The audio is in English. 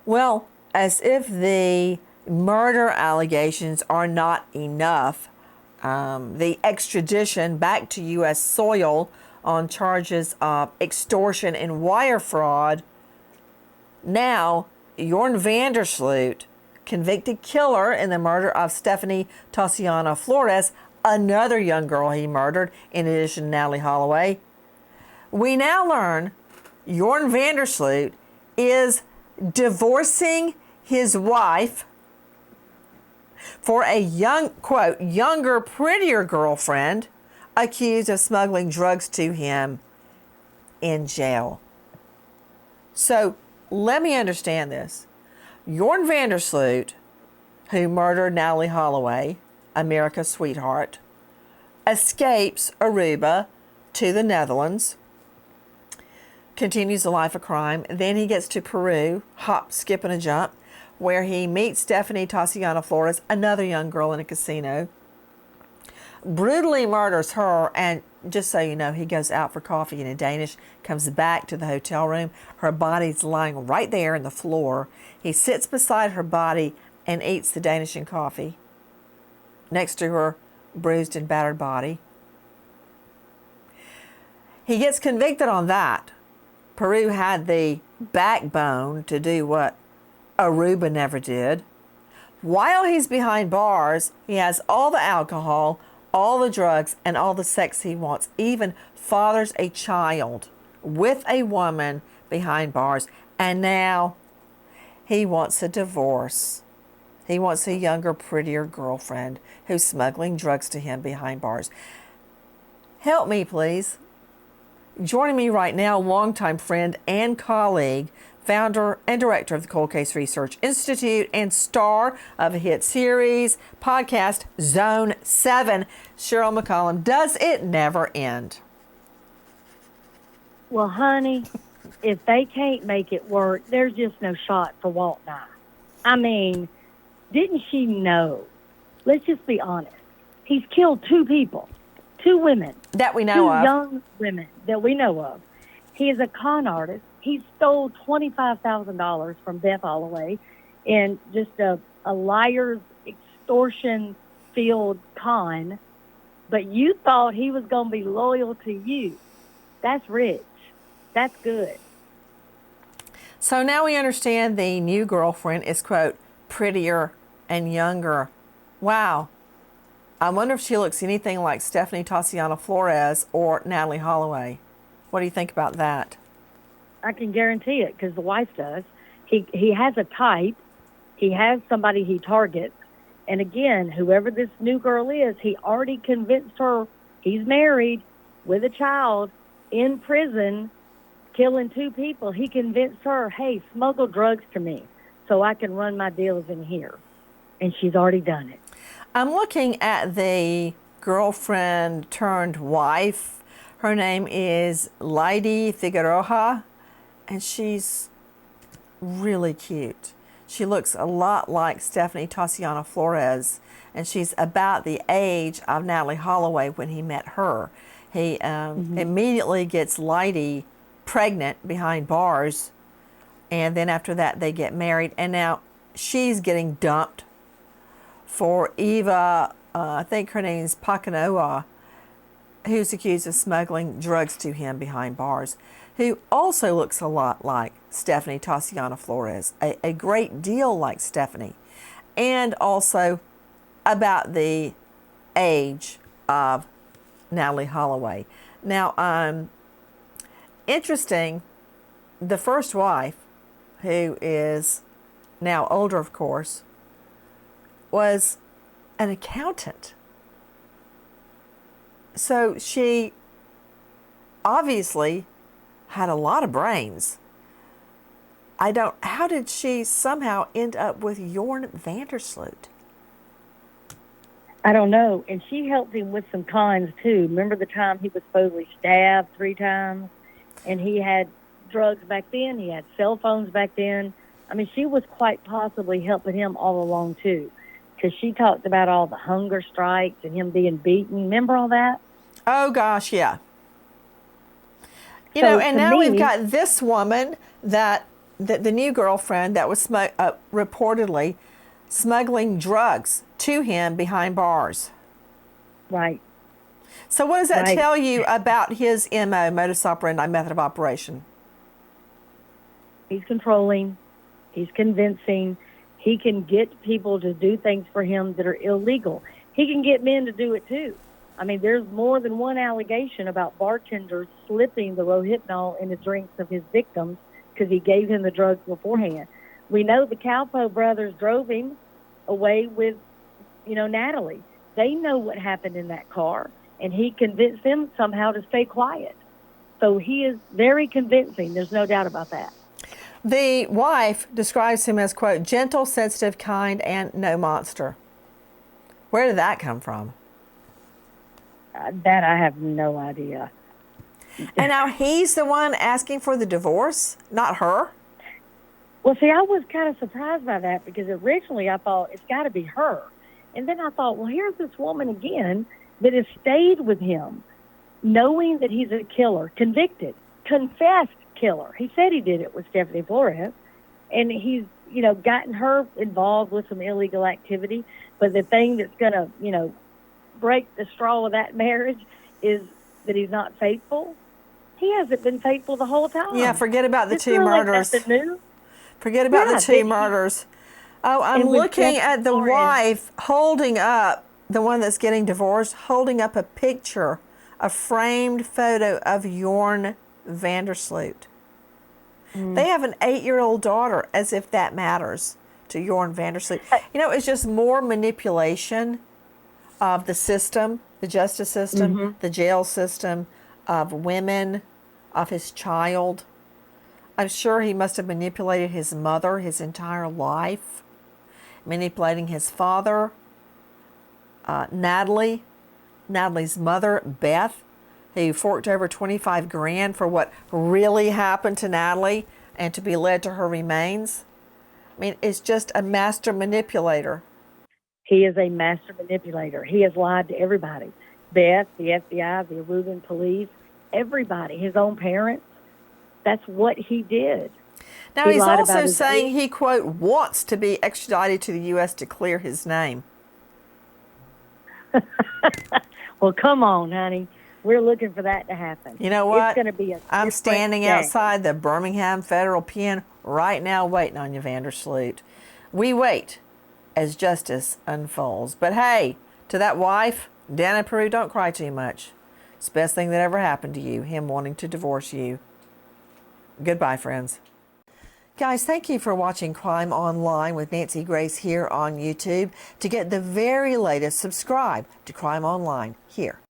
Well, as if the murder allegations are not enough, the extradition back to U.S. soil on charges of extortion and wire fraud. Now, Joran van der Sloot, convicted killer in the murder of Stephanie Tatiana Flores, another young girl he murdered, in addition to Natalee Holloway. We now learn Joran van der Sloot is divorcing his wife for a younger, prettier girlfriend accused of smuggling drugs to him in jail. So let me understand this. Joran van der Sloot, who murdered Natalee Holloway, America's sweetheart, escapes Aruba to the Netherlands, continues a life of crime. Then he gets to Peru, hop, skip, and a jump, where he meets Stephanie Tatiana Flores, another young girl, in a casino, brutally murders her, and just so you know, he goes out for coffee in a Danish, comes back to the hotel room. Her body's lying right there in the floor. He sits beside her body and eats the Danish and coffee next to her bruised and battered body. He gets convicted on that. Peru had the backbone to do what Aruba never did. While he's behind bars, he has all the alcohol, all the drugs, and all the sex he wants. Even fathers a child with a woman behind bars. And now he wants a divorce. He wants a younger, prettier girlfriend who's smuggling drugs to him behind bars. Help me, please. Joining me right now, longtime friend and colleague, founder and director of the Cold Case Research Institute, and star of a hit series, podcast, Zone 7, Sheryl McCollum. Does it never end? Well, honey, if they can't make it work, there's just no shot for Walt Night. I mean, didn't she know? Let's just be honest. He's killed 2 people, 2 women. That we know of. 2 young women that we know of. He is a con artist. He stole $25,000 from Beth Holloway in just a liar's extortion-filled con. But you thought he was going to be loyal to you. That's rich. That's good. So now we understand the new girlfriend is, quote, prettier and younger. Wow. I wonder if she looks anything like Stephanie Tatiana Flores or Natalee Holloway. What do you think about that? I can guarantee it because the wife does. He has a type. He has somebody he targets. And again, whoever this new girl is, he already convinced her he's married with a child in prison, killing 2 people. He convinced her, hey, smuggle drugs to me so I can run my deals in here. And she's already done it. I'm looking at the girlfriend turned wife. Her name is Leidy Figueroa, and she's really cute. She looks a lot like Stephanie Tatiana Flores, and she's about the age of Natalee Holloway when he met her. He immediately gets Leidy pregnant behind bars, and then after that they get married, and now she's getting dumped for Eva, I think her name is Pakanoa, who's accused of smuggling drugs to him behind bars, who also looks a lot like Stephanie Tatiana Flores, a great deal like Stephanie, and also about the age of Natalee Holloway. Now, interesting, the first wife, who is now older, of course, was an accountant. So she obviously had a lot of brains. How did she somehow end up with Joran van der Sloot? I don't know. And she helped him with some cons, too. Remember the time he was supposedly stabbed 3 times? And he had drugs back then. He had cell phones back then. I mean, she was quite possibly helping him all along, too. Because she talked about all the hunger strikes and him being beaten. Remember all that? Oh, gosh, yeah. You know, and now we've got this woman that the new girlfriend that was reportedly smuggling drugs to him behind bars. Right. So what does that tell you about his MO, modus operandi, method of operation? He's controlling. He's convincing. He can get people to do things for him that are illegal. He can get men to do it too. I mean, there's more than one allegation about bartenders slipping the Rohypnol in the drinks of his victims because he gave him the drugs beforehand. We know the Calpo brothers drove him away with, Natalee. They know what happened in that car, and he convinced them somehow to stay quiet. So he is very convincing. There's no doubt about that. The wife describes him as, quote, gentle, sensitive, kind, and no monster. Where did that come from? That I have no idea. And now he's the one asking for the divorce, not her? Well, see, I was kind of surprised by that because originally I thought it's got to be her. And then I thought, well, here's this woman again that has stayed with him, knowing that he's a killer, convicted, confessed killer. He said he did it with Stephanie Flores. And he's, gotten her involved with some illegal activity. But the thing that's going to, break the straw of that marriage is that he's not faithful. He hasn't been faithful the whole time. Yeah, forget about the two murders. Like new. Forget about the two murders. Oh, I'm looking at the wife holding up, the one that's getting divorced, holding up a picture, a framed photo of Joran Vandersloot. They have an 8-year-old daughter, as if that matters to Joran Vandersloot. It's just more manipulation of the system, the justice system, the jail system, of women, of his child. I'm sure he must have manipulated his mother his entire life, manipulating his father, Natalee, Natalee's mother, Beth, who forked over $25,000 for what really happened to Natalee and to be led to her remains. I mean, it's just a master manipulator. He is a master manipulator. He has lied to everybody. Beth, the FBI, the Aruban police, everybody, his own parents. That's what he did. Now, he's also saying he, quote, wants to be extradited to the U.S. to clear his name. Well, come on, honey. We're looking for that to happen. You know what? It's going to be I'm standing outside the Birmingham Federal Pen right now waiting on you, Vandersloot. We wait as justice unfolds. But hey, to that wife, down in Peru, don't cry too much. It's the best thing that ever happened to you, him wanting to divorce you. Goodbye, friends. Guys, thank you for watching Crime Online with Nancy Grace here on YouTube. To get the very latest, subscribe to Crime Online here